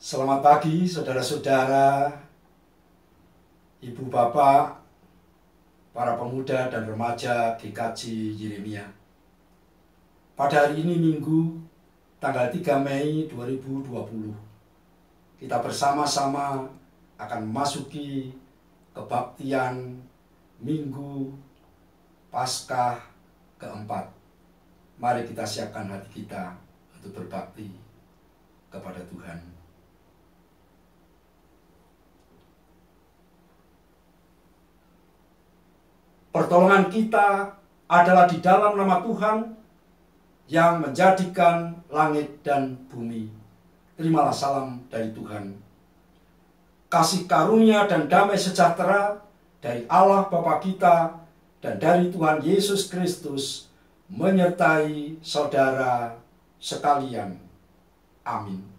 Selamat pagi saudara-saudara, ibu bapak, para pemuda dan remaja GKJ Yeremia. Pada hari ini Minggu, tanggal 3 Mei 2020, kita bersama-sama akan memasuki kebaktian Minggu Paskah keempat. Mari kita siapkan hati kita untuk berbakti kepada Tuhan. Pertolongan kita adalah di dalam nama Tuhan yang menjadikan langit dan bumi. Terimalah salam dari Tuhan. Kasih karunia dan damai sejahtera dari Allah Bapa kita dan dari Tuhan Yesus Kristus menyertai saudara sekalian. Amin.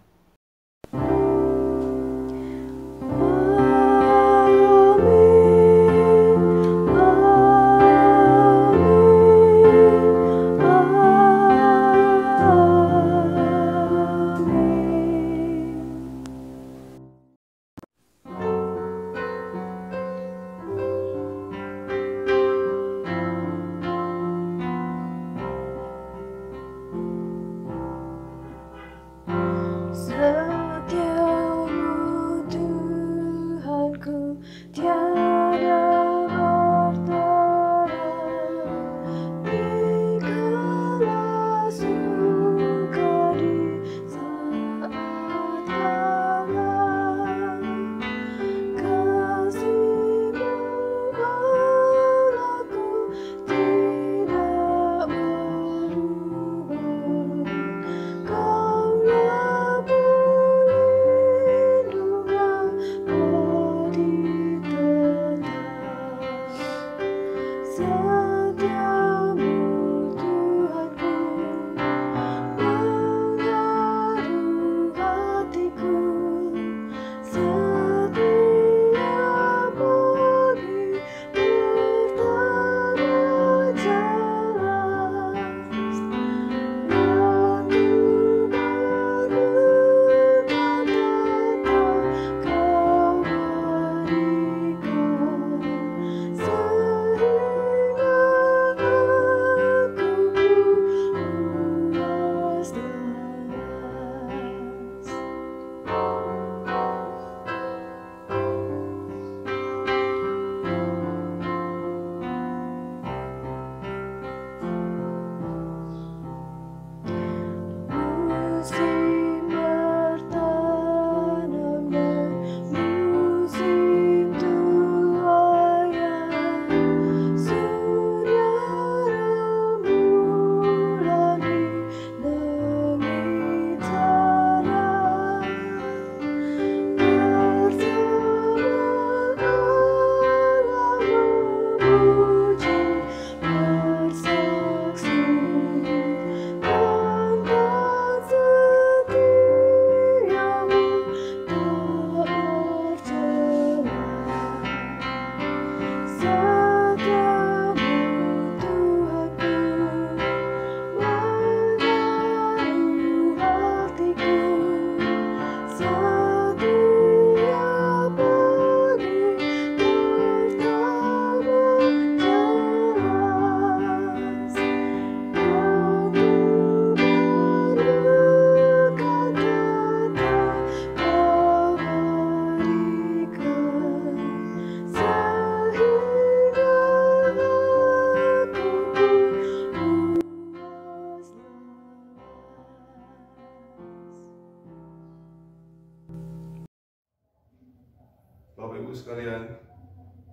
sekalian,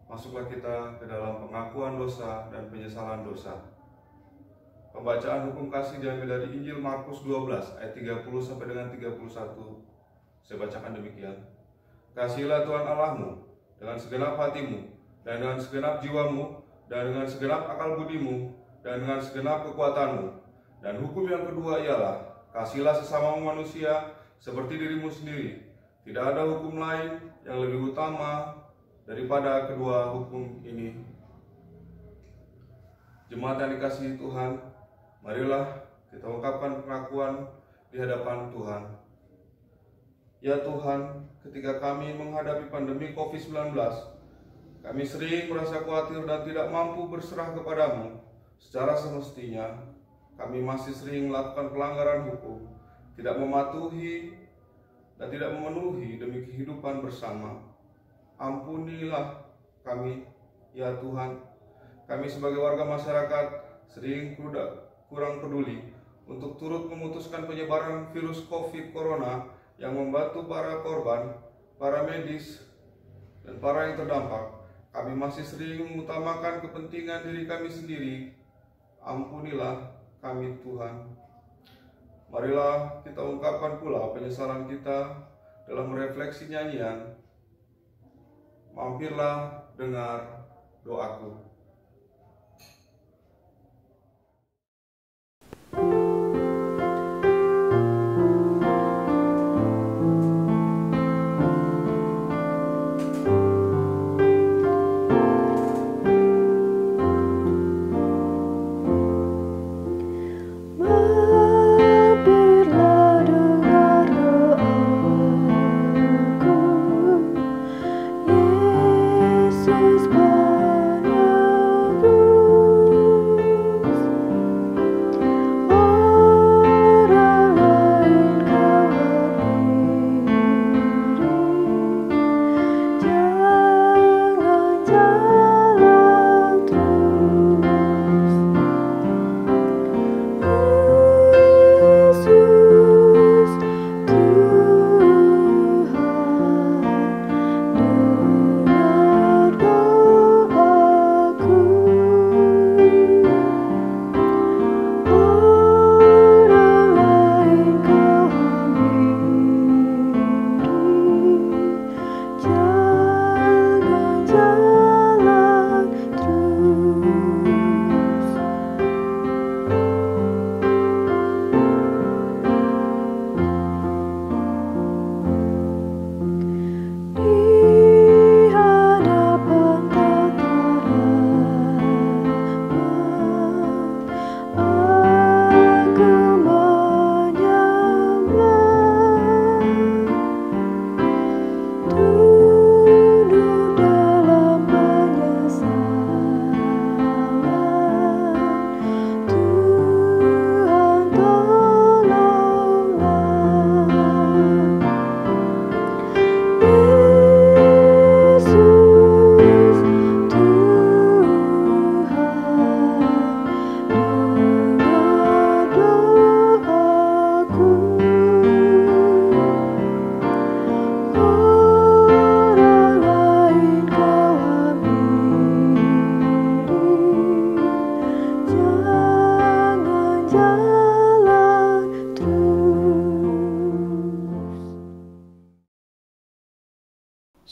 masuklah kita ke dalam pengakuan dosa dan penyesalan dosa. Pembacaan hukum kasih diambil dari Injil Markus 12 ayat 30 sampai dengan 31. Saya bacakan demikian. Kasihilah Tuhan Allahmu dengan segenap hatimu, dan dengan segenap jiwamu, dan dengan segenap akal budimu, dan dengan segenap kekuatanmu. Dan hukum yang kedua ialah, kasihilah sesamamu manusia seperti dirimu sendiri. Tidak ada hukum lain yang lebih utama daripada kedua hukum ini. Jemaat yang dikasihi Tuhan, marilah kita ungkapkan pengakuan di hadapan Tuhan. Ya Tuhan, ketika kami menghadapi pandemi COVID-19, kami sering merasa khawatir dan tidak mampu berserah kepadamu secara semestinya. Kami masih sering melakukan pelanggaran hukum, tidak mematuhi dan tidak memenuhi demi kehidupan bersama. Ampunilah kami, ya Tuhan. Kami sebagai warga masyarakat sering kurang peduli untuk turut memutuskan penyebaran virus COVID Corona yang membantu para korban, para medis, dan para yang terdampak. Kami masih sering mengutamakan kepentingan diri kami sendiri. Ampunilah kami, Tuhan. Marilah kita ungkapkan pula penyesalan kita dalam refleksi nyanyian. Mampirlah dengar doaku.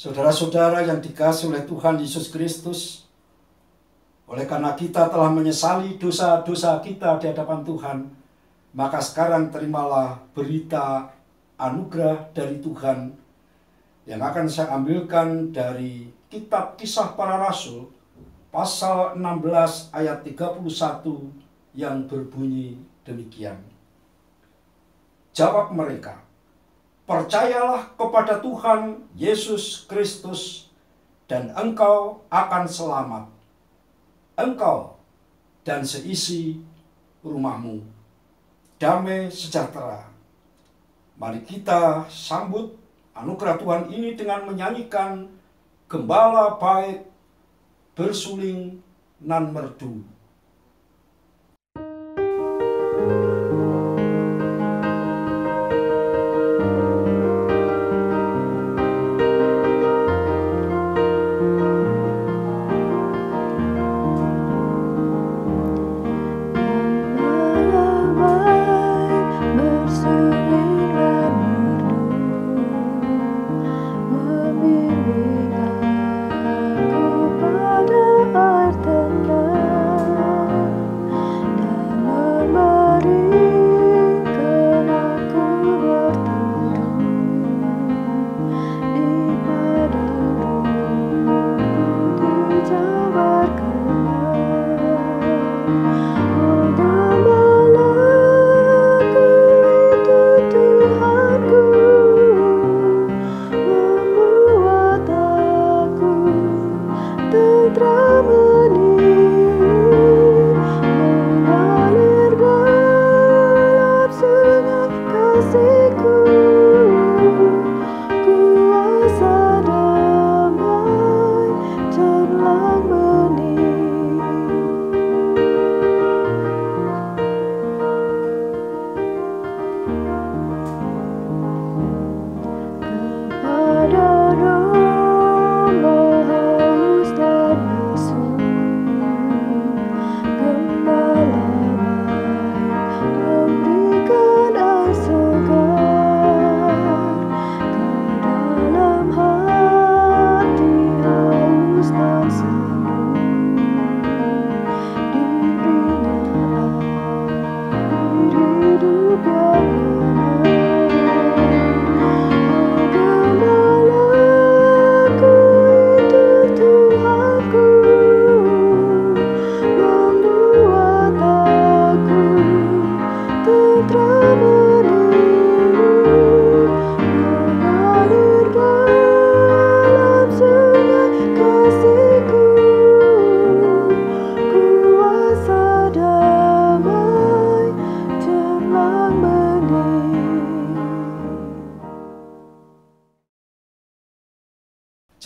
Saudara-saudara yang dikasihi oleh Tuhan Yesus Kristus, oleh karena kita telah menyesali dosa-dosa kita di hadapan Tuhan, maka sekarang terimalah berita anugerah dari Tuhan yang akan saya ambilkan dari kitab Kisah Para Rasul, pasal 16 ayat 31 yang berbunyi demikian. Jawab mereka, percayalah kepada Tuhan Yesus Kristus dan engkau akan selamat, engkau dan seisi rumahmu. Damai sejahtera. Mari kita sambut anugerah Tuhan ini dengan menyanyikan Gembala Baik Bersuling Nan Merdu.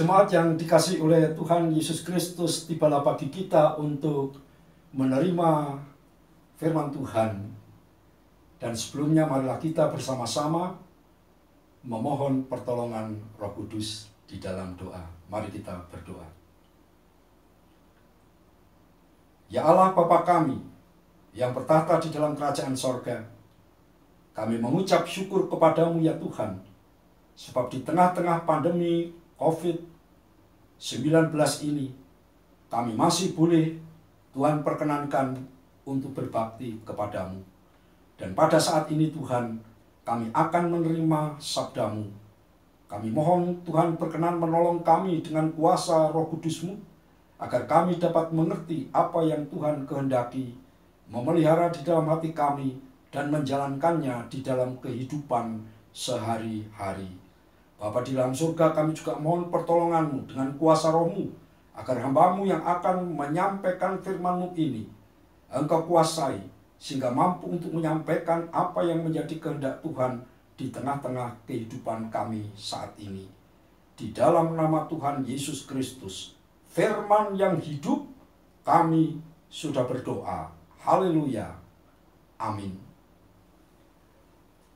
Jemaat yang dikasihi oleh Tuhan Yesus Kristus, tibalah bagi kita untuk menerima firman Tuhan. Dan sebelumnya marilah kita bersama-sama memohon pertolongan Roh Kudus di dalam doa. Mari kita berdoa. Ya Allah Bapa kami yang bertahta di dalam kerajaan sorga, kami mengucap syukur kepadamu ya Tuhan, sebab di tengah-tengah pandemi COVID-19 ini, kami masih boleh Tuhan perkenankan untuk berbakti kepadamu. Dan pada saat ini Tuhan, kami akan menerima sabdamu. Kami mohon Tuhan berkenan menolong kami dengan kuasa Roh Kudus-Mu, agar kami dapat mengerti apa yang Tuhan kehendaki, memelihara di dalam hati kami, dan menjalankannya di dalam kehidupan sehari-hari. Bapa di dalam surga, kami juga mohon pertolongan-Mu dengan kuasa Roh-Mu, agar hamba-Mu yang akan menyampaikan firman-Mu ini, Engkau kuasai, sehingga mampu untuk menyampaikan apa yang menjadi kehendak Tuhan di tengah-tengah kehidupan kami saat ini. Di dalam nama Tuhan Yesus Kristus, firman yang hidup, kami sudah berdoa. Haleluya. Amin.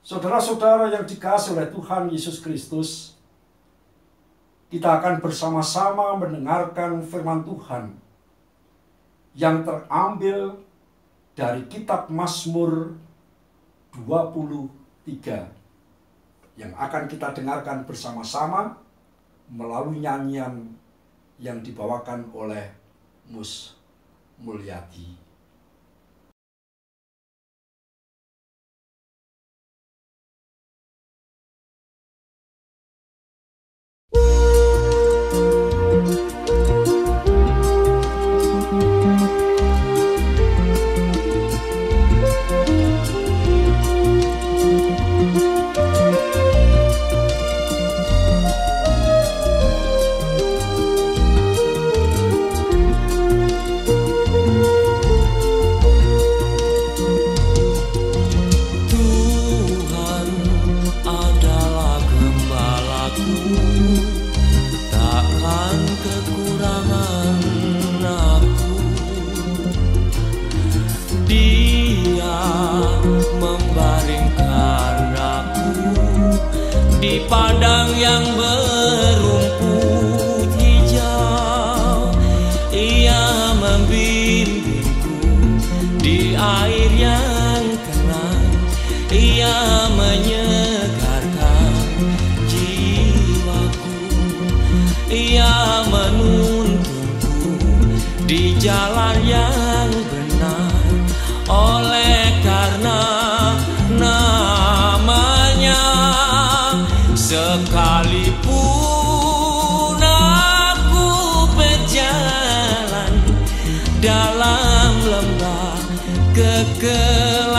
Saudara-saudara yang dikasihi oleh Tuhan Yesus Kristus, kita akan bersama-sama mendengarkan firman Tuhan yang terambil dari kitab Mazmur 23 yang akan kita dengarkan bersama-sama melalui nyanyian yang dibawakan oleh Mus Mulyadi. Padang yang berumput hijau, Ia membimbingku di air yang tenang, Ia menyegarkan jiwaku, Ia menuntunku di jalan yang benar, oleh karena sekalipun aku berjalan dalam lembah kekelaman,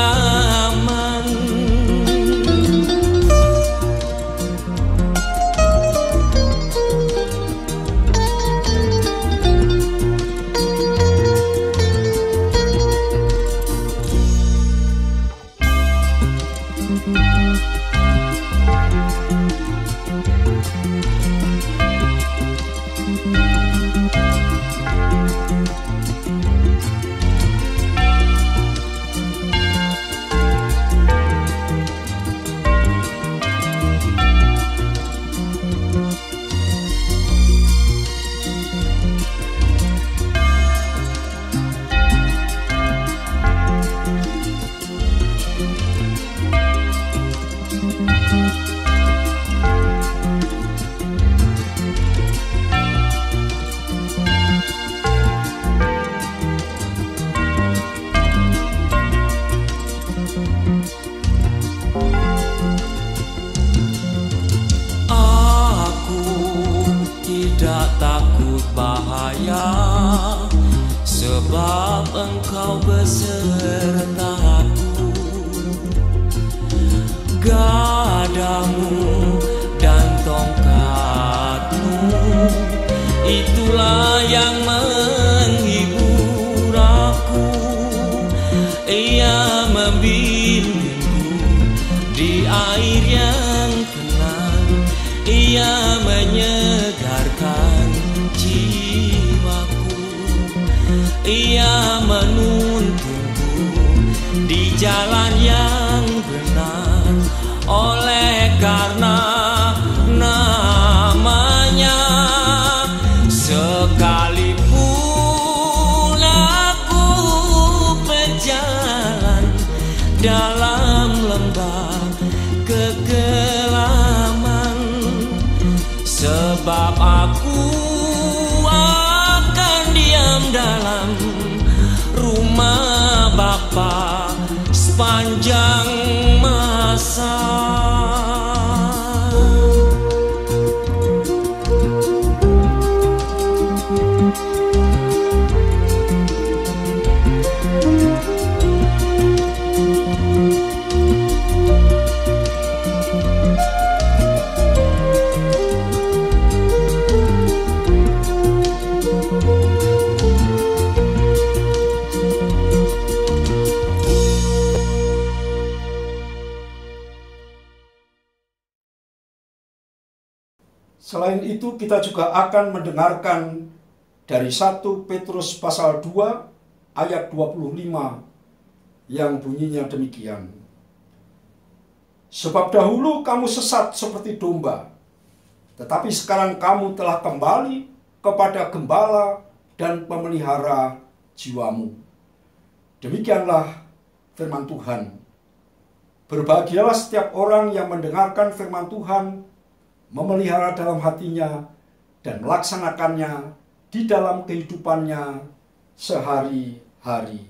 sebab Engkau besertaku. Gadamu dan tongkatmu, itulah yang menghibur aku. Ia membimbingku di air yang tenang, Ia menyegarkan di jalan yang benar, oleh karena namanya. Sekalipun aku berjalan dalam lembah kegelaman, sebab aku akan diam dalam rumah Bapa sepanjang masa. Selain itu kita juga akan mendengarkan dari 1 Petrus pasal 2 ayat 25 yang bunyinya demikian. Sebab dahulu kamu sesat seperti domba, tetapi sekarang kamu telah kembali kepada gembala dan pemelihara jiwamu. Demikianlah firman Tuhan. Berbahagialah setiap orang yang mendengarkan firman Tuhan, memelihara dalam hatinya, dan melaksanakannya di dalam kehidupannya sehari-hari.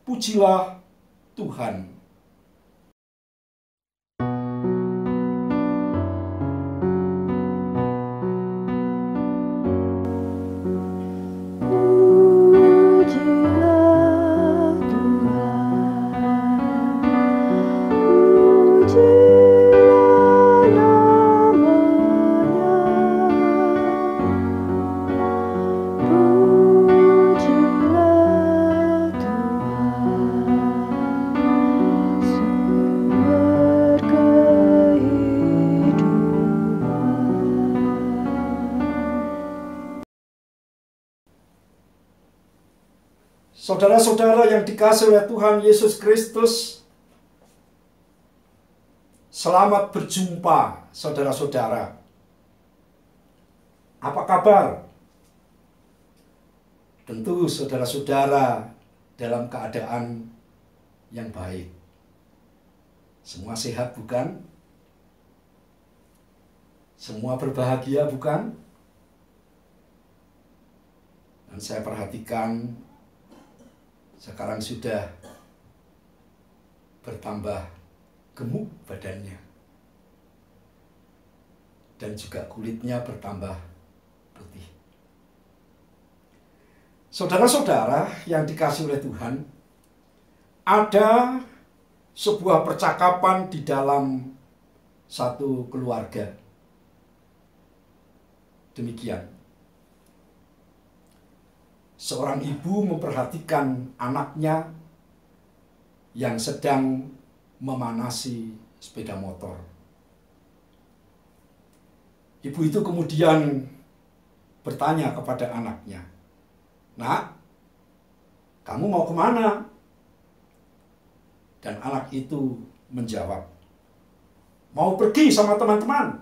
Pujilah Tuhan. Saudara-saudara yang dikasihi oleh Tuhan Yesus Kristus, selamat berjumpa saudara-saudara. Apa kabar? Tentu saudara-saudara dalam keadaan yang baik. Semua sehat bukan? Semua berbahagia bukan? Dan saya perhatikan sekarang sudah bertambah gemuk badannya, dan juga kulitnya bertambah putih. Saudara-saudara yang dikasihi oleh Tuhan, ada sebuah percakapan di dalam satu keluarga. Demikian. Seorang ibu memperhatikan anaknya yang sedang memanasi sepeda motor. Ibu itu kemudian bertanya kepada anaknya, "Nak, kamu mau kemana?" Dan anak itu menjawab, "Mau pergi sama teman-teman."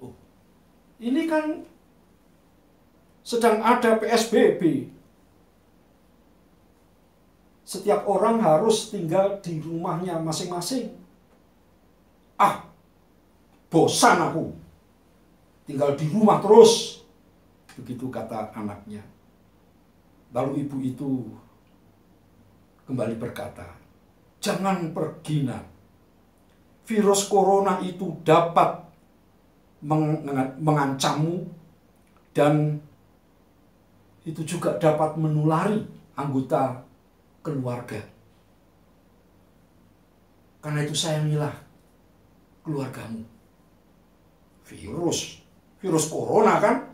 Oh, ini kan sedang ada PSBB. Setiap orang harus tinggal di rumahnya masing-masing. Ah, bosan aku tinggal di rumah terus. Begitu kata anaknya. Lalu ibu itu kembali berkata, "Jangan pergi, Nak. Virus corona itu dapat mengancammu, dan itu juga dapat menulari anggota keluarga. Karena itu sayangilah keluargamu." Virus corona kan?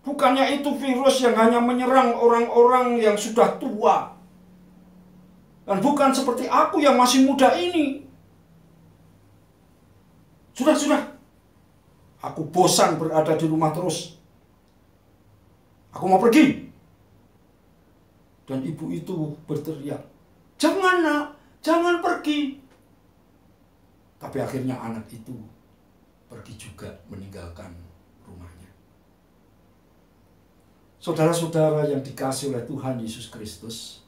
Bukannya itu virus yang hanya menyerang orang-orang yang sudah tua. Dan bukan seperti aku yang masih muda ini. Sudah. Aku bosan berada di rumah terus. Aku mau pergi. Dan ibu itu berteriak, "Jangan nak, jangan pergi." Tapi akhirnya anak itu pergi juga meninggalkan rumahnya. Saudara-saudara yang dikasihi oleh Tuhan Yesus Kristus,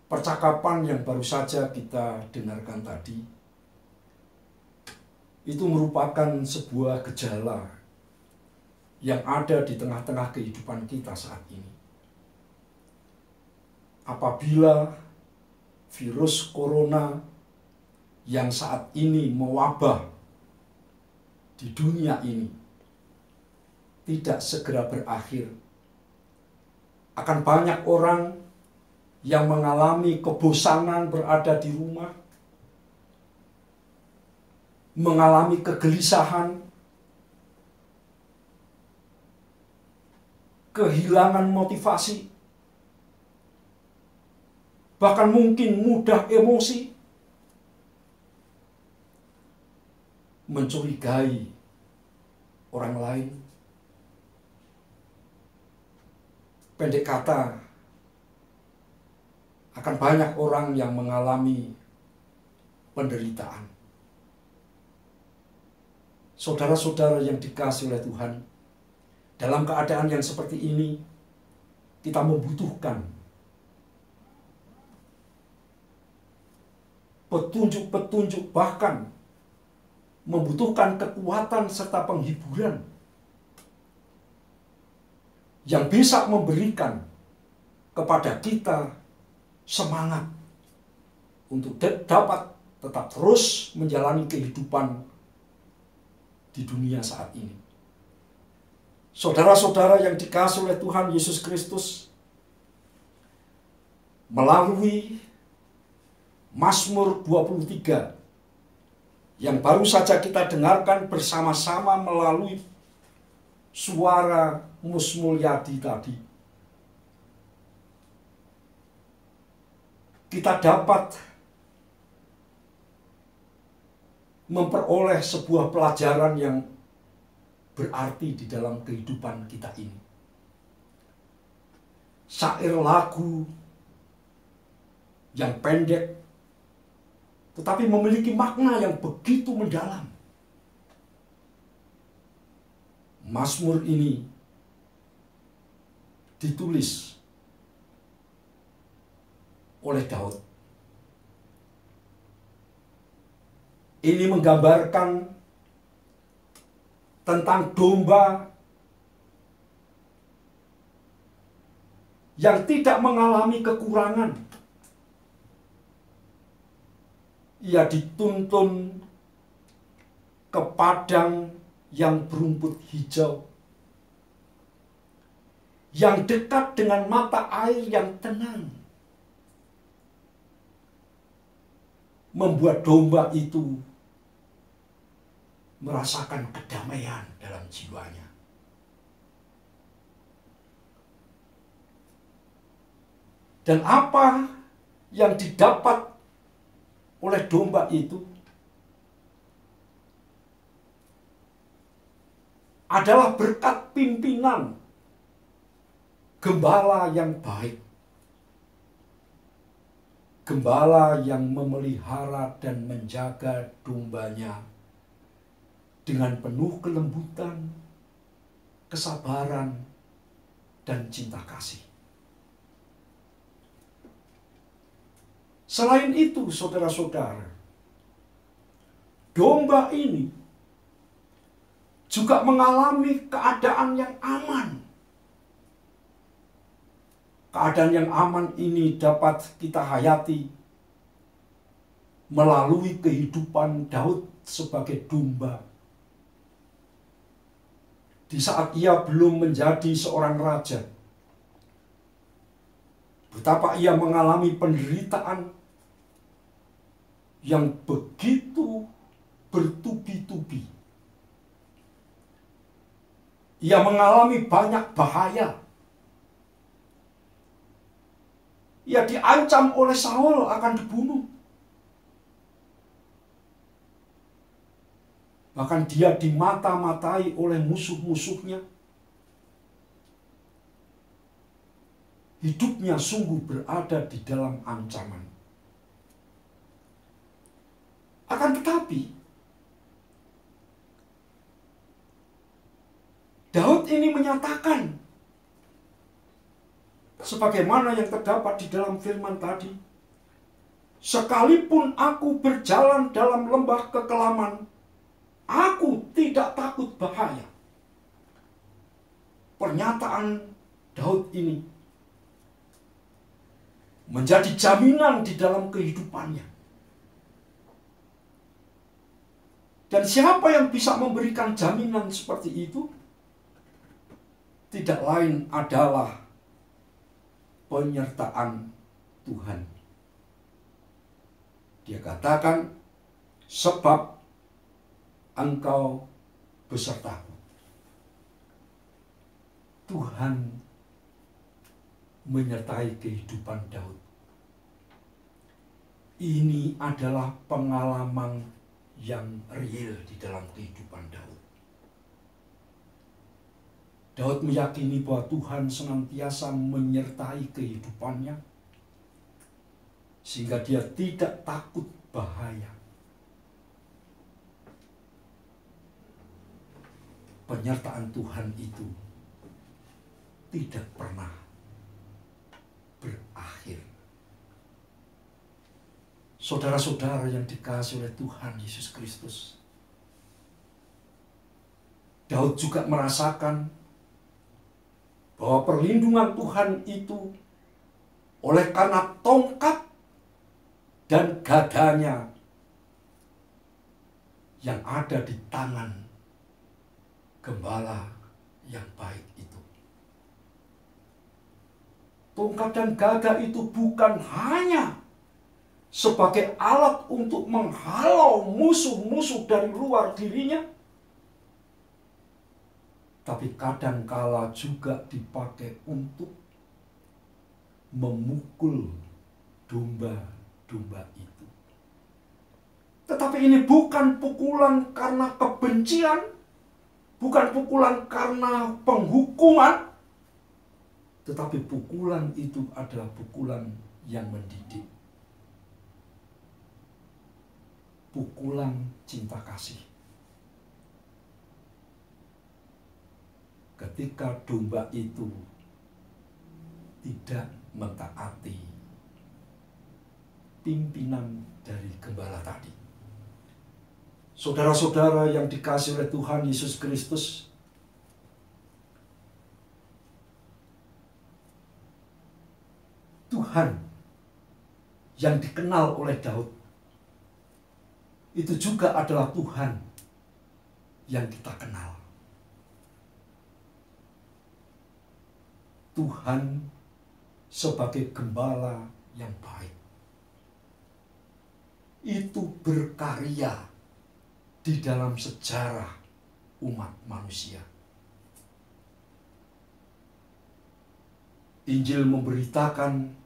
percakapan yang baru saja kita dengarkan tadi, itu merupakan sebuah gejala yang ada di tengah-tengah kehidupan kita saat ini. Apabila virus corona yang saat ini mewabah di dunia ini tidak segera berakhir, akan banyak orang yang mengalami kebosanan berada di rumah, mengalami kegelisahan, kehilangan motivasi, bahkan mungkin mudah emosi, mencurigai orang lain. Pendek kata, akan banyak orang yang mengalami penderitaan. Saudara-saudara yang dikasihi oleh Tuhan, dalam keadaan yang seperti ini, kita membutuhkan petunjuk-petunjuk, bahkan membutuhkan kekuatan serta penghiburan yang bisa memberikan kepada kita semangat untuk dapat tetap terus menjalani kehidupan di dunia saat ini. Saudara-saudara yang dikasihi oleh Tuhan Yesus Kristus, melalui Mazmur 23 yang baru saja kita dengarkan bersama-sama melalui suara Mus Mulyadi tadi, kita dapat memperoleh sebuah pelajaran yang berarti di dalam kehidupan kita ini. Syair lagu yang pendek tetapi memiliki makna yang begitu mendalam. Mazmur ini ditulis oleh Daud. Ini menggambarkan tentang domba yang tidak mengalami kekurangan. Ia dituntun ke padang yang berumput hijau, yang dekat dengan mata air yang tenang, membuat domba itu merasakan kedamaian dalam jiwanya. Dan apa yang didapat oleh domba itu adalah berkat pimpinan gembala yang baik, gembala yang memelihara dan menjaga dombanya dengan penuh kelembutan, kesabaran, dan cinta kasih. Selain itu, saudara-saudara, domba ini juga mengalami keadaan yang aman. Keadaan yang aman ini dapat kita hayati melalui kehidupan Daud sebagai domba. Di saat ia belum menjadi seorang raja, betapa ia mengalami penderitaan yang begitu bertubi-tubi. Ia mengalami banyak bahaya. Ia diancam oleh Saul akan dibunuh. Bahkan dia dimata-matai oleh musuh-musuhnya. hidupnya sungguh berada di dalam ancaman. Akan tetapi, Daud ini menyatakan, sebagaimana yang terdapat di dalam firman tadi, sekalipun aku berjalan dalam lembah kekelaman, aku tidak takut bahaya. Pernyataan Daud ini menjadi jaminan di dalam kehidupannya. Dan siapa yang bisa memberikan jaminan seperti itu? Tidak lain adalah penyertaan Tuhan. Dia katakan, sebab engkau besertaku. Tuhan menyertai kehidupan Daud. Ini adalah pengalaman yang real di dalam kehidupan Daud. Daud meyakini bahwa Tuhan senantiasa menyertai kehidupannya, sehingga dia tidak takut bahaya. Penyertaan Tuhan itu tidak pernah berakhir. Saudara-saudara yang dikasihi oleh Tuhan Yesus Kristus, Daud juga merasakan bahwa perlindungan Tuhan itu oleh karena tongkat dan gadanya yang ada di tangan gembala yang baik itu. Tongkat dan gada itu bukan hanya sebagai alat untuk menghalau musuh-musuh dari luar dirinya, tapi kadangkala juga dipakai untuk memukul domba-domba itu. Tetapi ini bukan pukulan karena kebencian, bukan pukulan karena penghukuman, tetapi pukulan itu adalah pukulan yang mendidik. Pukulan cinta kasih. Ketika domba itu tidak mentaati pimpinan dari gembala tadi. Saudara-saudara yang dikasihi oleh Tuhan Yesus Kristus, Tuhan yang dikenal oleh Daud itu juga adalah Tuhan yang kita kenal. Tuhan sebagai gembala yang baik itu berkarya di dalam sejarah umat manusia. Injil memberitakan,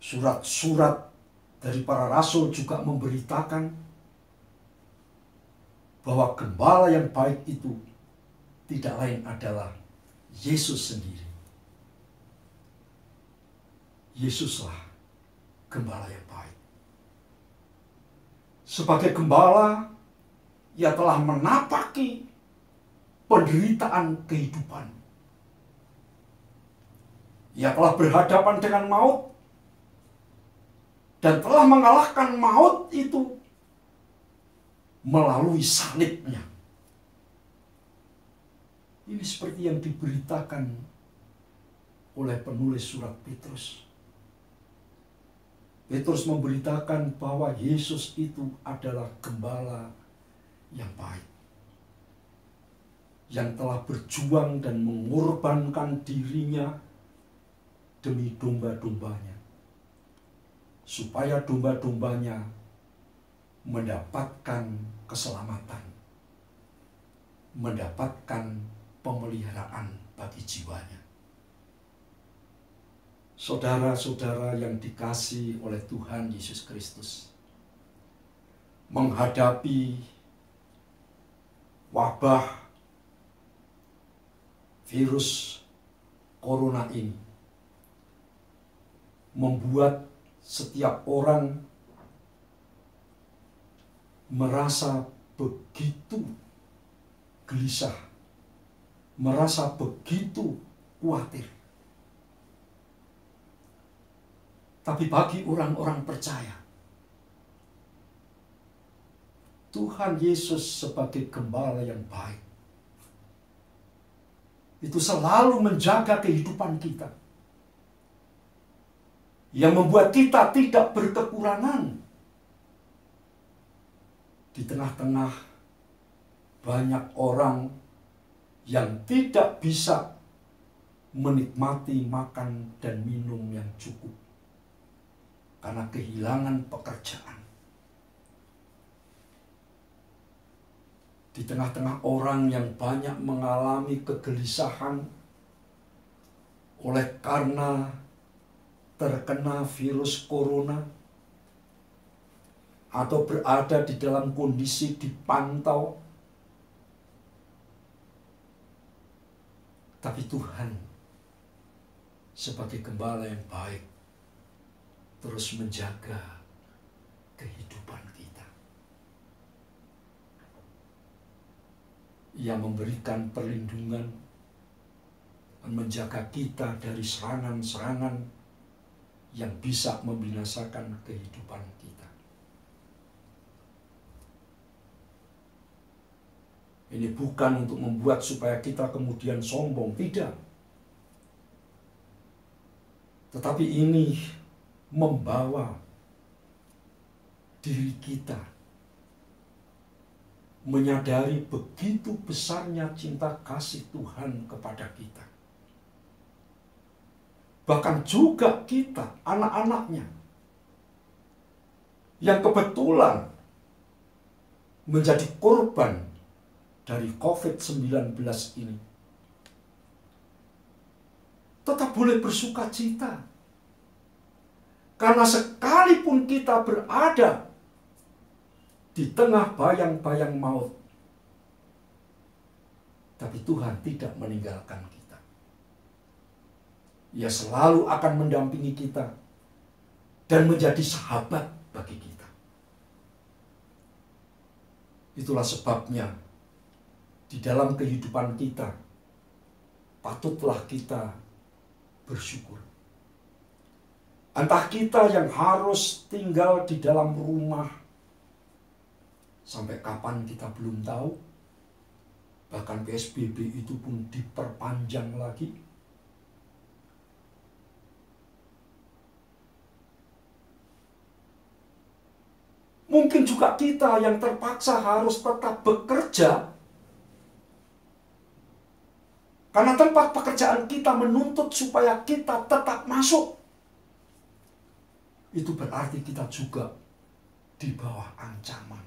surat-surat dari para rasul juga memberitakan bahwa gembala yang baik itu tidak lain adalah Yesus sendiri. Yesuslah gembala yang baik. Sebagai gembala, ia telah menapaki penderitaan kehidupan. Ia telah berhadapan dengan maut dan telah mengalahkan maut itu melalui salibnya. Ini seperti yang diberitakan oleh penulis surat Petrus. Petrus memberitakan bahwa Yesus itu adalah gembala yang baik, yang telah berjuang dan mengorbankan dirinya demi domba-dombanya, supaya domba-dombanya mendapatkan keselamatan, mendapatkan pemeliharaan bagi jiwanya. Saudara-saudara yang dikasihi oleh Tuhan Yesus Kristus, menghadapi wabah virus corona ini membuat setiap orang merasa begitu gelisah, merasa begitu khawatir. Tapi bagi orang-orang percaya, Tuhan Yesus sebagai gembala yang baik itu selalu menjaga kehidupan kita, yang membuat kita tidak berkekurangan di tengah-tengah banyak orang yang tidak bisa menikmati makan dan minum yang cukup karena kehilangan pekerjaan. Di tengah-tengah orang yang banyak mengalami kegelisahan oleh karena terkena virus corona atau berada di dalam kondisi dipantau, tapi Tuhan sebagai gembala yang baik terus menjaga kehidupan kita. Ia memberikan perlindungan dan menjaga kita dari serangan-serangan yang bisa membinasakan kehidupan kita. Ini bukan untuk membuat supaya kita kemudian sombong, tidak. Tetapi ini membawa diri kita menyadari begitu besarnya cinta kasih Tuhan kepada kita. Bahkan juga kita, anak-anaknya, yang kebetulan menjadi korban dari COVID-19 ini, tetap boleh bersuka cita. Karena sekalipun kita berada di tengah bayang-bayang maut, tapi Tuhan tidak meninggalkan kita. Ia selalu akan mendampingi kita dan menjadi sahabat bagi kita. Itulah sebabnya di dalam kehidupan kita patutlah kita bersyukur. Entah kita yang harus tinggal di dalam rumah sampai kapan kita belum tahu, bahkan PSBB itu pun diperpanjang lagi. Mungkin juga kita yang terpaksa harus tetap bekerja karena tempat pekerjaan kita menuntut supaya kita tetap masuk. Itu berarti kita juga di bawah ancaman.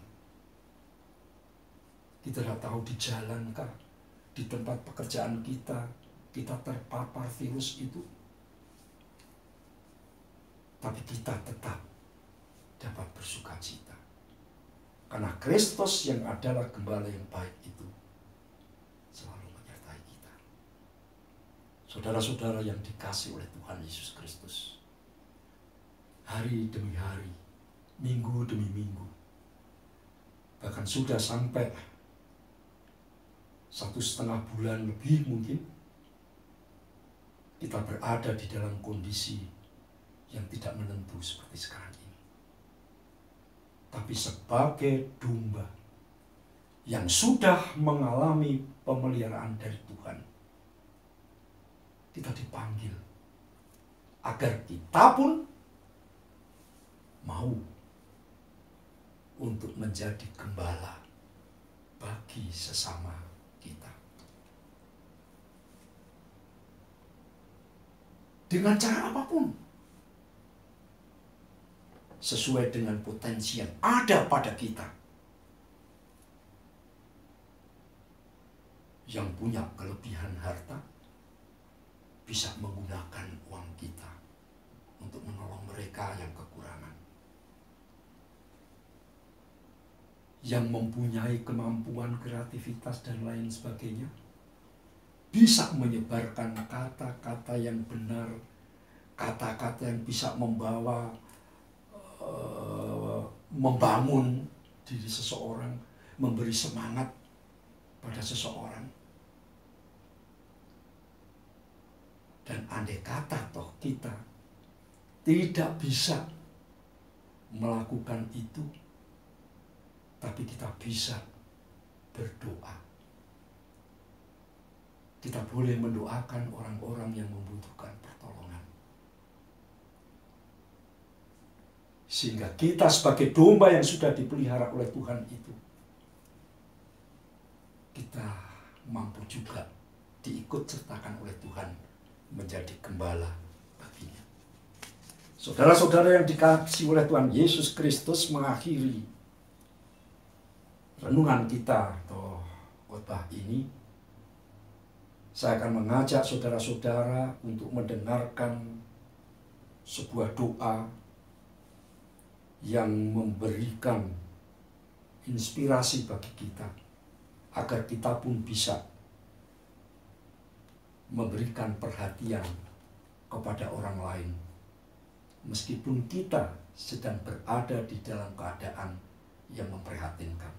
Kita tidak tahu di jalan kah, di tempat pekerjaan kita terpapar virus itu. Tapi kita tetap dapat bersuka cita. Karena Kristus yang adalah gembala yang baik itu selalu menyertai kita. Saudara-saudara yang dikasihi oleh Tuhan Yesus Kristus, hari demi hari, minggu demi minggu, bahkan sudah sampai 1,5 bulan lebih mungkin, kita berada di dalam kondisi yang tidak menentu seperti sekarang ini. Tapi sebagai domba yang sudah mengalami pemeliharaan dari Tuhan, kita dipanggil agar kita pun mau untuk menjadi gembala bagi sesama kita. Dengan cara apapun, sesuai dengan potensi yang ada pada kita. Yang punya kelebihan harta bisa menggunakan uang kita untuk menolong mereka yang kekurangan. Yang mempunyai kemampuan kreativitas dan lain sebagainya bisa menyebarkan kata-kata yang benar, kata-kata yang bisa membangun diri seseorang, memberi semangat pada seseorang. Dan andai kata toh kita tidak bisa melakukan itu, tapi kita bisa berdoa. Kita boleh mendoakan orang-orang yang membutuhkan pertolongan. Sehingga kita sebagai domba yang sudah dipelihara oleh Tuhan itu, kita mampu juga diikut sertakan oleh Tuhan menjadi gembala baginya. Saudara-saudara yang dikasihi oleh Tuhan Yesus Kristus, mengakhiri renungan kita atau khotbah ini, saya akan mengajak saudara-saudara untuk mendengarkan sebuah doa yang memberikan inspirasi bagi kita, agar kita pun bisa memberikan perhatian kepada orang lain, meskipun kita sedang berada di dalam keadaan yang memprihatinkan.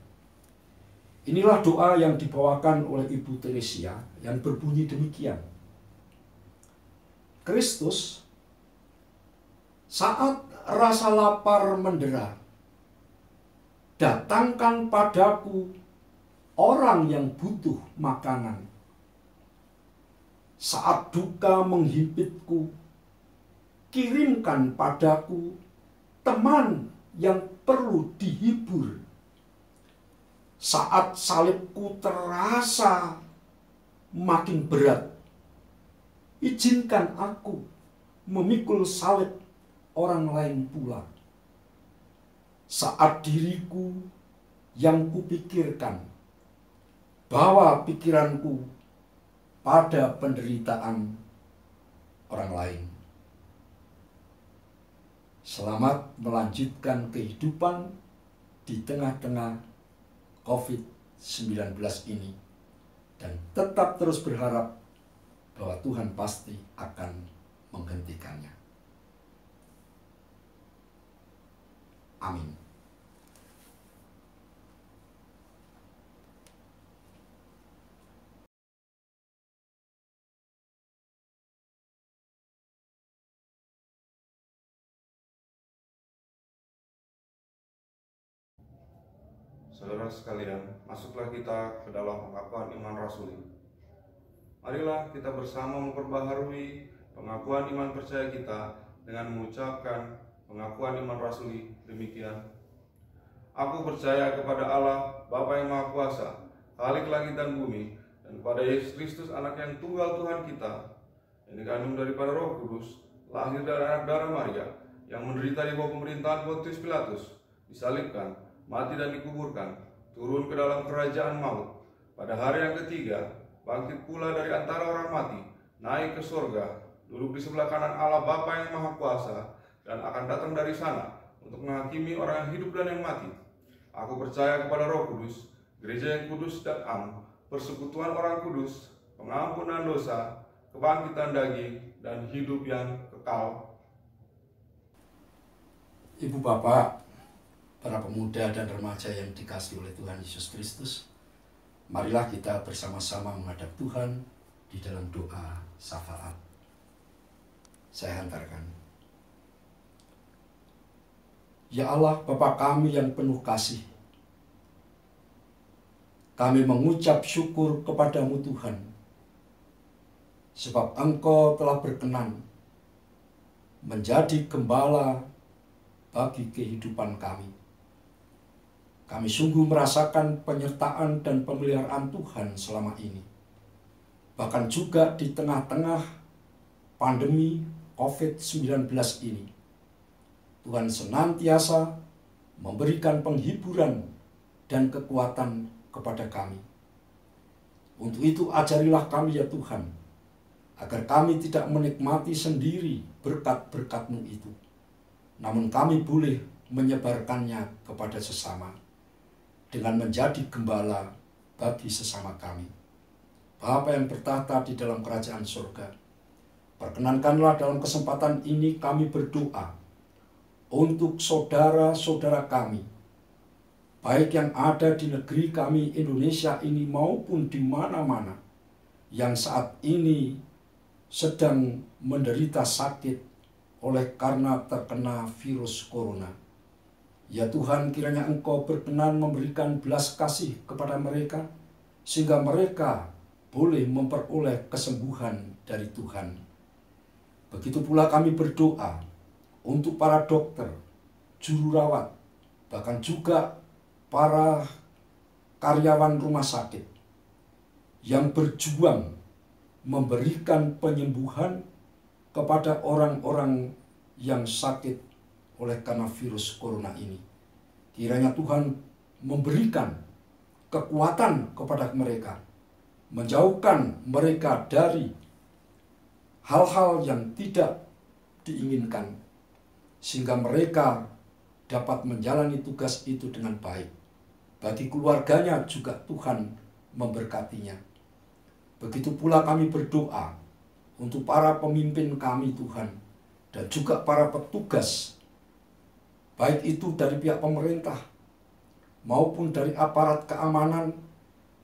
Inilah doa yang dibawakan oleh Ibu Teresia yang berbunyi demikian. Kristus, saat rasa lapar mendera, datangkan padaku orang yang butuh makanan. Saat duka menghimpitku, kirimkan padaku teman yang perlu dihibur. Saat salibku terasa makin berat, izinkan aku memikul salib orang lain pula. Saat diriku yang kupikirkan, bawa pikiranku pada penderitaan orang lain. Selamat melanjutkan kehidupan di tengah-tengah COVID-19 ini, dan tetap terus berharap bahwa Tuhan pasti akan menghentikannya. Amin. Saudara sekalian, masuklah kita ke dalam pengakuan iman rasuli. Marilah kita bersama memperbaharui pengakuan iman percaya kita dengan mengucapkan pengakuan iman rasuli demikian. Aku percaya kepada Allah, Bapa yang Maha Kuasa, Khalik langit dan bumi, dan kepada Yesus Kristus, anak yang tunggal Tuhan kita, yang dikandung daripada Roh Kudus, lahir dari anak darah Maria, yang menderita di bawah pemerintahan Pontius Pilatus, disalibkan, mati dan dikuburkan, turun ke dalam kerajaan maut. Pada hari yang ketiga, bangkit pula dari antara orang mati, naik ke surga, duduk di sebelah kanan Allah Bapa yang Maha Kuasa, dan akan datang dari sana untuk menghakimi orang yang hidup dan yang mati. Aku percaya kepada Roh Kudus, gereja yang kudus dan am, persekutuan orang kudus, pengampunan dosa, kebangkitan daging, dan hidup yang kekal. Ibu Bapak, para pemuda dan remaja yang dikasihi oleh Tuhan Yesus Kristus, marilah kita bersama-sama menghadap Tuhan di dalam doa syafaat. Saya hantarkan. Ya Allah, Bapa kami yang penuh kasih, kami mengucap syukur kepadamu Tuhan, sebab Engkau telah berkenan menjadi gembala bagi kehidupan kami. Kami sungguh merasakan penyertaan dan pemeliharaan Tuhan selama ini. Bahkan juga di tengah-tengah pandemi COVID-19 ini, Tuhan senantiasa memberikan penghiburan dan kekuatan kepada kami. Untuk itu ajarilah kami ya Tuhan, agar kami tidak menikmati sendiri berkat-berkat-Mu itu, namun kami boleh menyebarkannya kepada sesama, dengan menjadi gembala bagi sesama kami. Bapa yang bertahta di dalam kerajaan surga, perkenankanlah dalam kesempatan ini kami berdoa untuk saudara-saudara kami, baik yang ada di negeri kami Indonesia ini maupun di mana-mana, yang saat ini sedang menderita sakit oleh karena terkena virus corona. Ya Tuhan, kiranya Engkau berkenan memberikan belas kasih kepada mereka, sehingga mereka boleh memperoleh kesembuhan dari Tuhan. Begitu pula kami berdoa untuk para dokter, juru rawat, bahkan juga para karyawan rumah sakit yang berjuang memberikan penyembuhan kepada orang-orang yang sakit oleh karena virus corona ini. Kiranya Tuhan memberikan kekuatan kepada mereka, menjauhkan mereka dari hal-hal yang tidak diinginkan, sehingga mereka dapat menjalani tugas itu dengan baik. Bagi keluarganya juga Tuhan memberkatinya. Begitu pula kami berdoa untuk para pemimpin kami Tuhan, dan juga para petugas, baik itu dari pihak pemerintah maupun dari aparat keamanan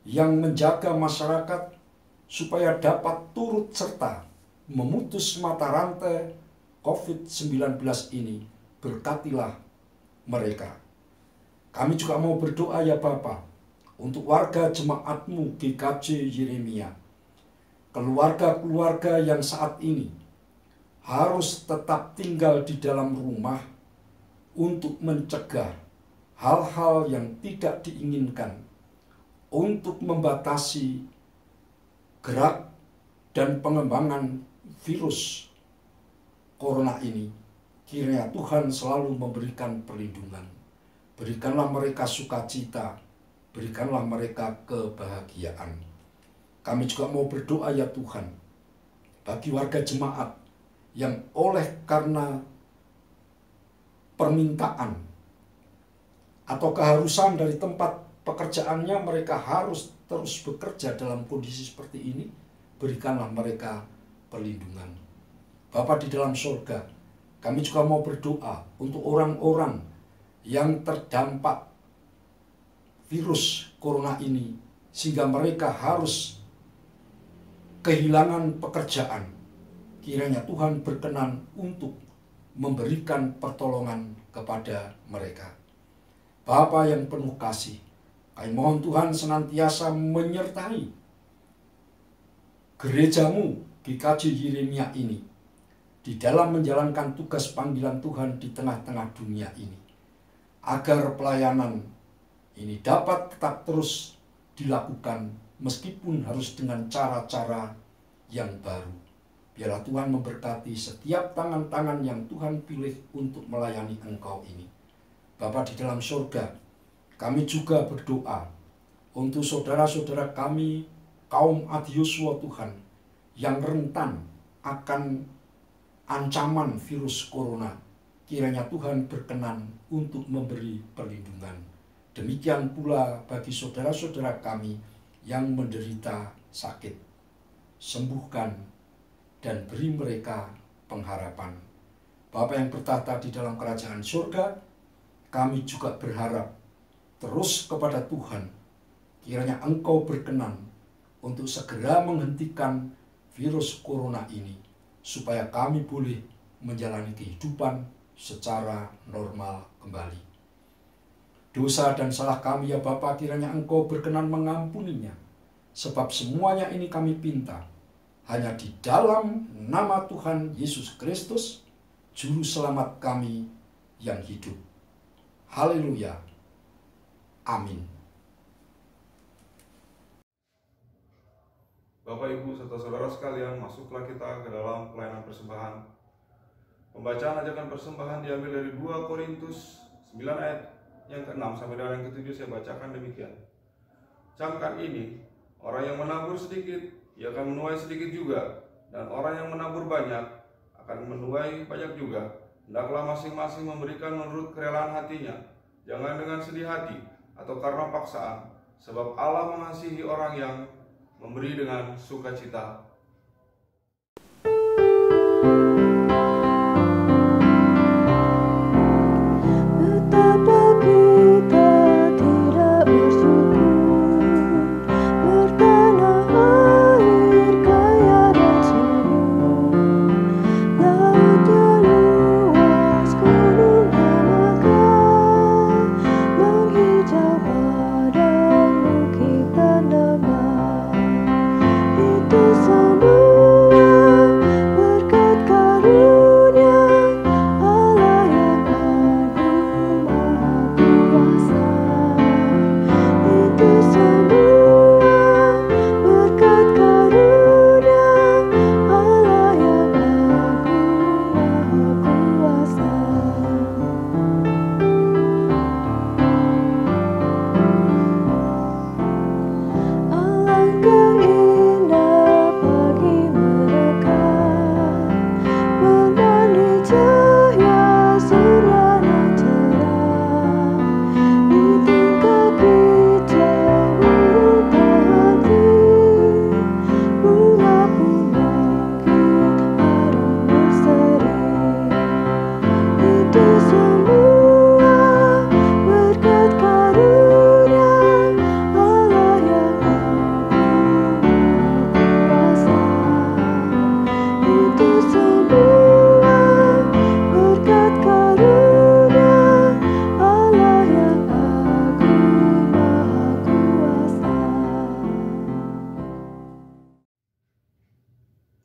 yang menjaga masyarakat supaya dapat turut serta memutus mata rantai COVID-19 ini. Berkatilah mereka. Kami juga mau berdoa ya Bapa untuk warga jemaat-Mu GKJ Yeremia, keluarga-keluarga yang saat ini harus tetap tinggal di dalam rumah untuk mencegah hal-hal yang tidak diinginkan, untuk membatasi gerak dan pengembangan virus corona ini. Kiranya Tuhan selalu memberikan perlindungan. Berikanlah mereka sukacita, berikanlah mereka kebahagiaan. Kami juga mau berdoa ya Tuhan, bagi warga jemaat yang oleh karena permintaan atau keharusan dari tempat pekerjaannya mereka harus terus bekerja dalam kondisi seperti ini, berikanlah mereka perlindungan. Bapa di dalam surga, kami juga mau berdoa untuk orang-orang yang terdampak virus corona ini, sehingga mereka harus kehilangan pekerjaan. Kiranya Tuhan berkenan untuk memberikan pertolongan kepada mereka. Bapa yang penuh kasih, kami mohon Tuhan senantiasa menyertai gereja-Mu GKJ Yeremia ini di dalam menjalankan tugas panggilan Tuhan di tengah-tengah dunia ini, agar pelayanan ini dapat tetap terus dilakukan meskipun harus dengan cara-cara yang baru. Biarlah Tuhan memberkati setiap tangan-tangan yang Tuhan pilih untuk melayani Engkau ini. Bapa di dalam surga, kami juga berdoa untuk saudara-saudara kami, kaum Adioswa Tuhan, yang rentan akan ancaman virus corona. Kiranya Tuhan berkenan untuk memberi perlindungan. Demikian pula bagi saudara-saudara kami yang menderita sakit. Sembuhkan dan beri mereka pengharapan. Bapa yang bertahta di dalam kerajaan surga, kami juga berharap terus kepada Tuhan. Kiranya Engkau berkenan untuk segera menghentikan virus corona ini, supaya kami boleh menjalani kehidupan secara normal kembali. Dosa dan salah kami ya Bapa, kiranya Engkau berkenan mengampuninya, sebab semuanya ini kami pinta hanya di dalam nama Tuhan Yesus Kristus, Juru Selamat kami yang hidup. Haleluya. Amin. Bapak, Ibu, serta saudara sekalian, masuklah kita ke dalam pelayanan persembahan. Pembacaan ajakan persembahan diambil dari 2 Korintus 9 ayat yang ke-6 sampai dengan yang ke-7. Saya bacakan demikian. Camkan ini, orang yang menabur sedikit, ia akan menuai sedikit juga, dan orang yang menabur banyak akan menuai banyak juga. Hendaklah masing-masing memberikan menurut kerelaan hatinya, jangan dengan sedih hati atau karena paksaan, sebab Allah mengasihi orang yang memberi dengan sukacita.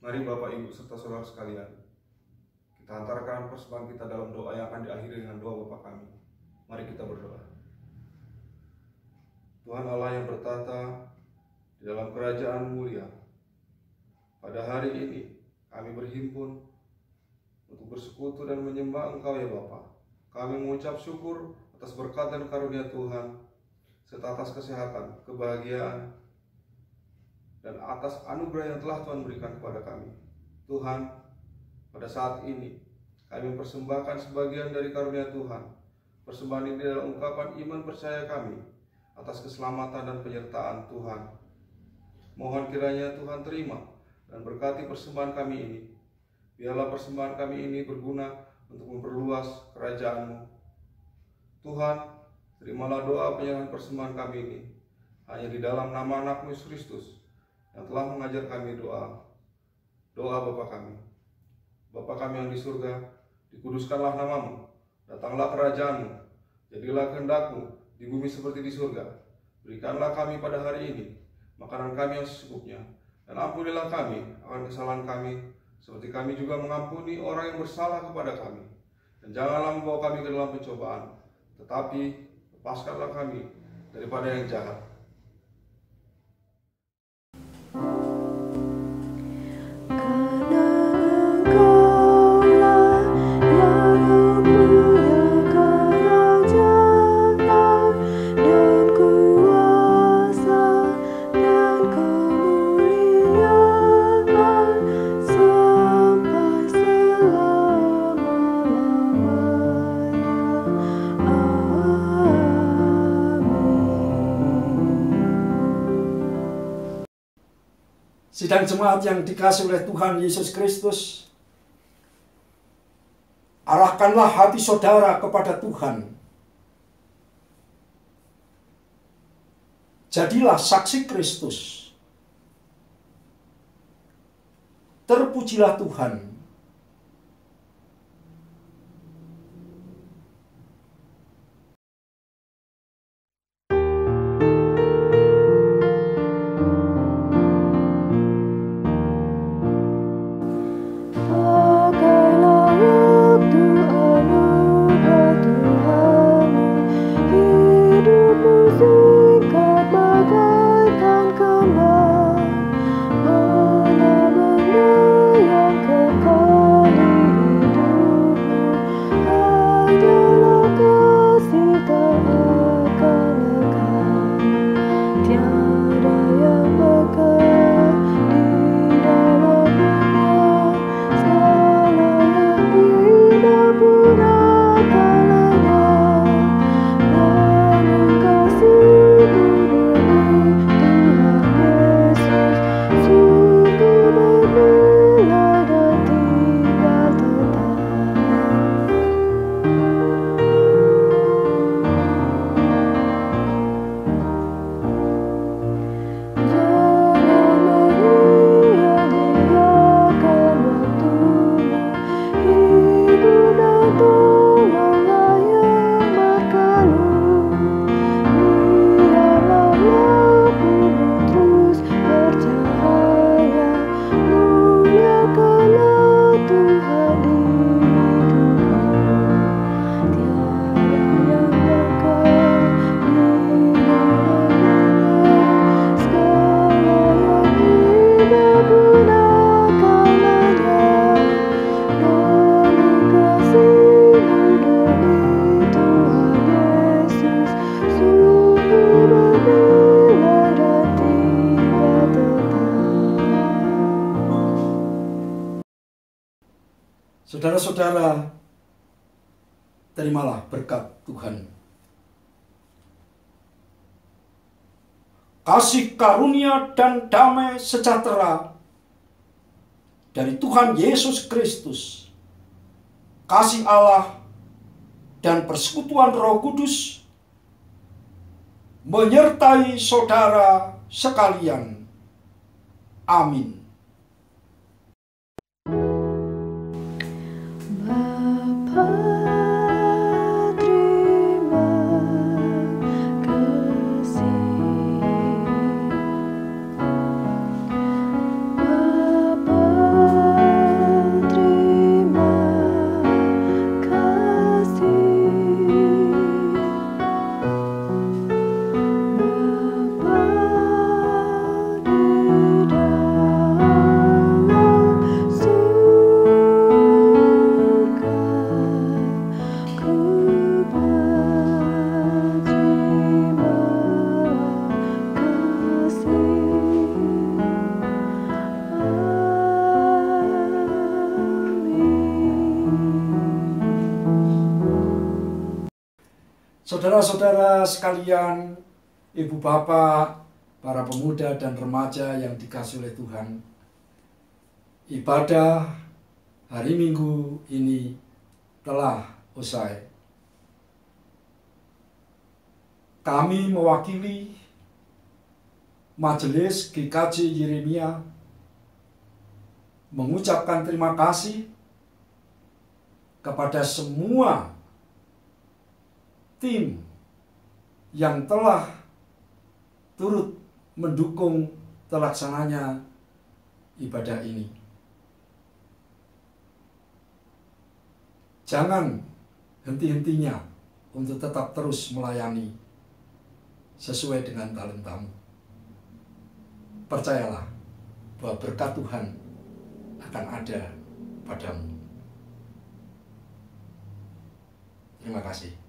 Mari Bapak, Ibu, serta saudara sekalian, kita hantarkan persembahan kita dalam doa yang akan diakhiri dengan doa Bapa kami. Mari kita berdoa. Tuhan Allah yang bertata di dalam kerajaan mulia, pada hari ini kami berhimpun untuk bersekutu dan menyembah Engkau ya Bapa. Kami mengucap syukur atas berkat dan karunia Tuhan, serta atas kesehatan, kebahagiaan, dan atas anugerah yang telah Tuhan berikan kepada kami. Tuhan, pada saat ini kami mempersembahkan sebagian dari karunia Tuhan. Persembahan ini adalah ungkapan iman percaya kami atas keselamatan dan penyertaan Tuhan. Mohon kiranya Tuhan terima dan berkati persembahan kami ini. Biarlah persembahan kami ini berguna untuk memperluas kerajaan-Mu. Tuhan, terimalah doa penyerahan persembahan kami ini hanya di dalam nama anak-Mu Yesus Kristus yang telah mengajar kami doa Bapa kami. Bapa kami yang di surga, dikuduskanlah nama-Mu, datanglah kerajaan-Mu, jadilah kehendak-Mu di bumi seperti di surga. Berikanlah kami pada hari ini makanan kami yang secukupnya, dan ampunilah kami akan kesalahan kami, seperti kami juga mengampuni orang yang bersalah kepada kami. Dan janganlah membawa kami ke dalam pencobaan, tetapi lepaskanlah kami daripada yang jahat. Sidang jemaat yang dikasihi oleh Tuhan Yesus Kristus, arahkanlah hati saudara kepada Tuhan. Jadilah saksi Kristus. Terpujilah Tuhan. Bagaikan kembang, mana benda yang kekal. Saudara-saudara, terimalah berkat Tuhan. Kasih karunia dan damai sejahtera dari Tuhan Yesus Kristus, kasih Allah dan persekutuan Roh Kudus menyertai saudara sekalian. Amin. Saudara-saudara sekalian, ibu bapak, para pemuda dan remaja yang dikasihi oleh Tuhan, ibadah hari Minggu ini telah usai. Kami mewakili Majelis GKJ Yeremia mengucapkan terima kasih kepada semua tim yang telah turut mendukung terlaksananya ibadah ini. Jangan henti-hentinya untuk tetap terus melayani sesuai dengan talentamu. Percayalah bahwa berkat Tuhan akan ada padamu. Terima kasih.